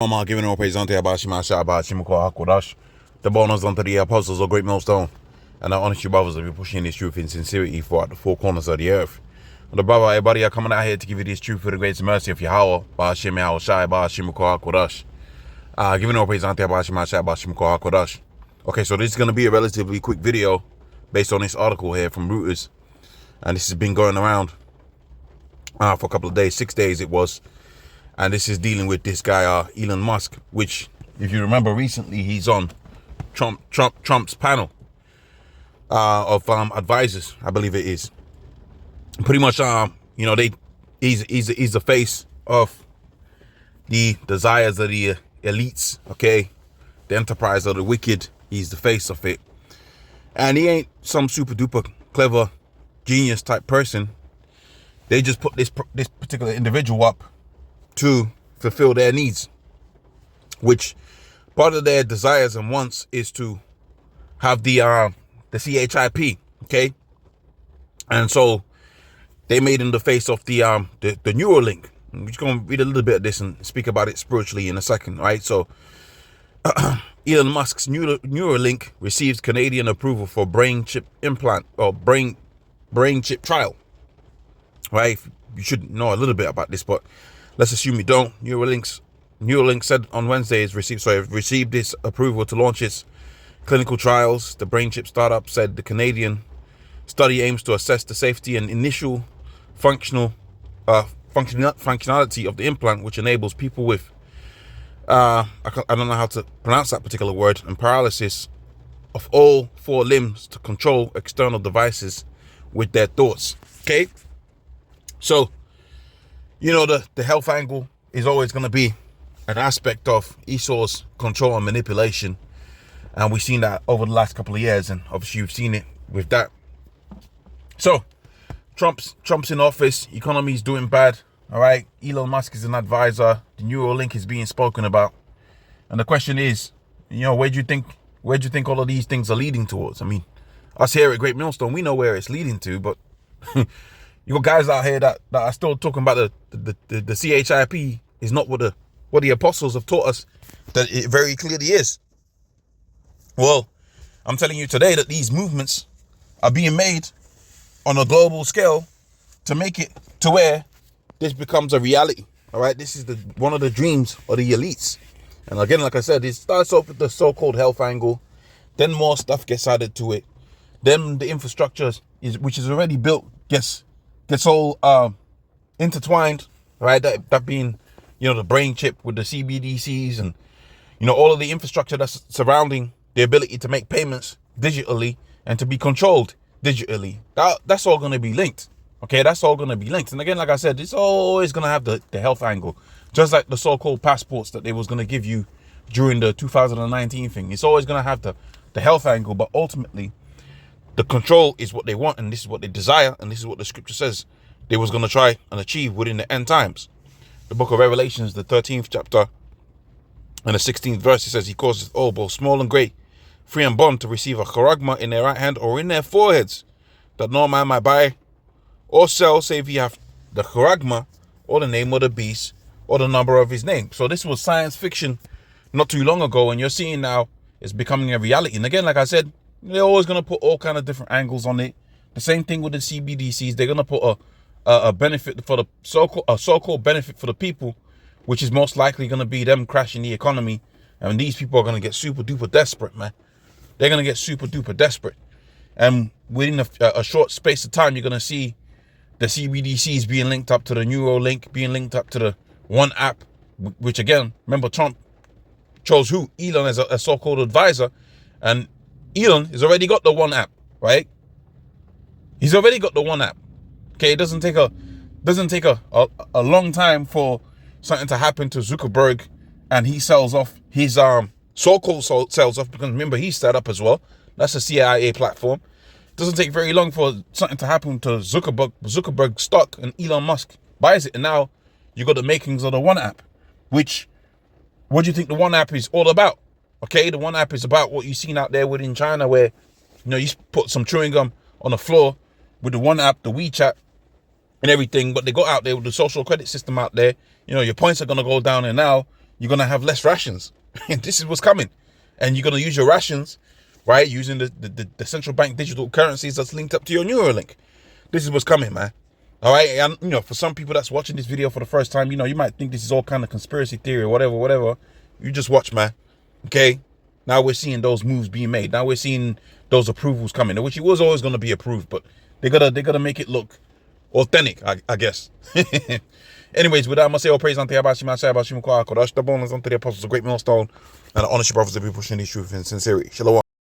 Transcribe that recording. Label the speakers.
Speaker 1: Giving all praise unto Abashima Shabashimako Hakodash, the bonus unto the apostles of Great Millstone, and our honest brothers that be pushing this truth in sincerity throughout the four corners of the earth. And the brother, everybody are coming out here to give you this truth for the greatest mercy of Yahweh, Bashim Yahushai, Bashimako Hakodash. Giving all praise unto Abashima Shabashimako Hakodash. Okay, so this is going to be a relatively quick video based on this article here from Reuters, and this has been going around for a couple of days, 6 days it was. And this is dealing with this guy, Elon Musk, which, if you remember recently, he's on Trump's panel of advisors, I believe it is. Pretty much, he's the face of the desires of the elites, okay? The enterprise of the wicked. He's the face of it. And he ain't some super duper clever genius type person. They just put this particular individual up to fulfill their needs, which part of their desires and wants is to have the CHIP, okay? And so they made him the face of the Neuralink. We're just going to read a little bit of this and speak about it spiritually in a second, right? So Elon Musk's Neuralink receives Canadian approval for brain chip implant or brain chip trial, right? You should know a little bit about this, but let's assume you don't. Neuralink said on Wednesday received this approval to launch its clinical trials. The brain chip startup said the Canadian study aims to assess the safety and initial functionality of the implant, which enables people with I don't know how to pronounce that particular word, and paralysis of all four limbs to control external devices with their thoughts. Okay, so the health angle is always going to be an aspect of Esau's control and manipulation. And we've seen that over the last couple of years. And obviously you've seen it with that. So Trump's in office. Economy is doing bad. All right. Elon Musk is an advisor. The Neuralink is being spoken about. And the question is, where do you think all of these things are leading towards? I mean, us here at Great Millstone, we know where it's leading to, but you got guys out here that are still talking about the CHIP is not what the apostles have taught us that it very clearly is. Well, I'm telling you today that these movements are being made on a global scale to make it to where this becomes a reality. All right, this is one of the dreams of the elites. And again, like I said, it starts off with the so-called health angle, then more stuff gets added to it. Then the infrastructure which is already built gets all intertwined, right? That being, the brain chip with the CBDCs and, all of the infrastructure that's surrounding the ability to make payments digitally and to be controlled digitally. That's all going to be linked. Okay, that's all going to be linked. And again, like I said, it's always going to have the health angle, just like the so-called passports that they was going to give you during the 2019 thing. It's always going to have the health angle, but ultimately the control is what they want, and this is what they desire, and this is what the scripture says they was going to try and achieve within the end times. The book of Revelations, the 13th chapter and the 16th verse, it says, he causes all, both small and great, free and bond, to receive a charagma in their right hand or in their foreheads, that no man might buy or sell, save he have the charagma, or the name of the beast, or the number of his name. So this was science fiction not too long ago, and you're seeing now it's becoming a reality. And again, like I said, they're always going to put all kind of different angles on it. The same thing with the CBDCs. They're going to put a benefit for the so-called benefit for the people, which is most likely going to be them crashing the economy. And these people are going to get super duper desperate, man. They're going to get super duper desperate. And within a short space of time, you're going to see the CBDCs being linked up to the Neuralink, being linked up to the one app, which again, remember Trump chose who? Elon as a so-called advisor. And Elon has already got the one app, right? He's already got the one app. Okay, it doesn't take a long time for something to happen to Zuckerberg, and he sells off his so-called sells off, because remember he's set up as well. That's a CIA platform. It doesn't take very long for something to happen to Zuckerberg stock, and Elon Musk buys it, and now you got the makings of the one app. Which, what do you think the one app is all about? Okay, the one app is about what you've seen out there within China, where you put some chewing gum on the floor with the one app, the WeChat, and everything. But they got out there with the social credit system out there. Your points are gonna go down, and now you're going to have less rations. And this is what's coming. And you're going to use your rations, right, using the central bank digital currencies that's linked up to your Neuralink. This is what's coming, man. All right, and you know, for some people that's watching this video for the first time, you know, you might think this is all kind of conspiracy theory or whatever. You just watch, man. Okay? Now we're seeing those moves being made. Now we're seeing those approvals coming, which it was always going to be approved, but they gotta make it look authentic, I guess. Anyways, with that, I'm gonna say all praise unto Yabashi Mashai Bashim Kwa Kodash the bonus unto the apostles, a great millstone, and the ownership of the people pushing these truth in sincerity. Shalom.